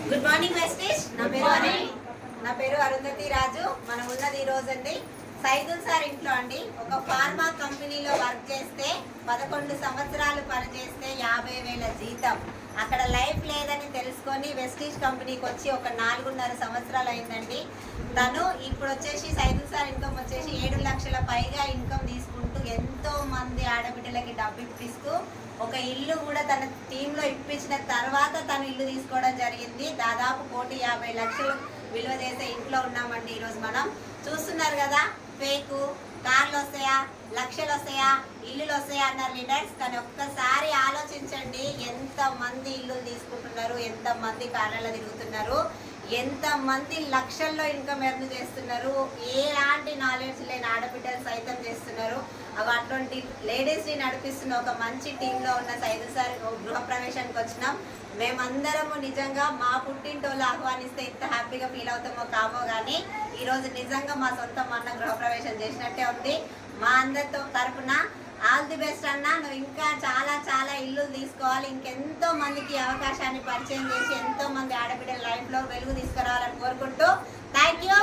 Good morning Vestige. నా పేరు అరుంధతి రాజు. మనం ఉన్నది ఈ రోజు అండి సైదుల్ సార్ ఇంట్లో అండి. ఒక ఫార్మా కంపెనీలో వర్క్ చేస్తే 11 సంవత్సరాలు పనిచేస్తే 50,000 జీతం. అక్కడ లైఫ్ లేదని తెలుసుకొని వెస్టీజ్ కంపెనీకి వచ్చి ఒక 4.5 సంవత్సరాలు అయిందండి. తను ఇప్పుడు వచ్చేసి సైదుల్ సార్ ఇన్కమ్ వచ్చేసి 7 లక్షల పైగా ఇన్కమ్ తీసుకుంటూ ఎంతో మంది ఆడబిడ్డలకి డబ్బు ఇప్పిస్తూ ఒక ఇల్లు కూడా తన టీంలో ఇప్పించిన తర్వాత తను ఇల్లు తీసుకోవడం జరిగింది. దాదాపు 1,50,00,000 విలువ చేసే ఇంట్లో ఉన్నామండి. ఈరోజు మనం చూస్తున్నారు కదా, ఫేకు కార్లు వస్తాయా, లక్షలు వస్తాయా, ఇల్లులు వస్తాయా అన్నారు లీడర్స్. కానీ ఒక్కసారి ఆలోచించండి, ఎంతమంది ఇల్లులు తీసుకుంటున్నారు, ఎంతమంది కార్లలో తిరుగుతున్నారు, ఎంతమంది లక్షల్లో ఇన్కమ్ ఎర్న్ చేస్తున్నారు, ఎలాంటి నాలెడ్జ్ లేని ఆడబిడ్డలు సైతం చేస్తున్నారు. అటువంటి లేడీస్ని నడిపిస్తున్న ఒక మంచి టీంలో ఉన్న సైదుల్ సార్ గృహప్రవేశానికి వచ్చినాం. మేమందరము నిజంగా మా పుట్టింటోళ్ళు ఆహ్వానిస్తే ఇంత హ్యాపీగా ఫీల్ అవుతామో కామో కానీ ఈరోజు నిజంగా మా సొంత అన్న గృహప్రవేశం చేసినట్టే ఉంది. మా అందరితో తరపున ఆల్ ది బెస్ట్ అన్న. నువ్వు ఇంకా చాలా చాలా ఇల్లు తీసుకోవాలి, ఇంకెంతో మందికి అవకాశాన్ని పరిచయం చేసి ఎంతో మంది ఆడబిడ్డల లైఫ్లో వెలుగు తీసుకురావాలని కోరుకుంటూ థ్యాంక్ యూ.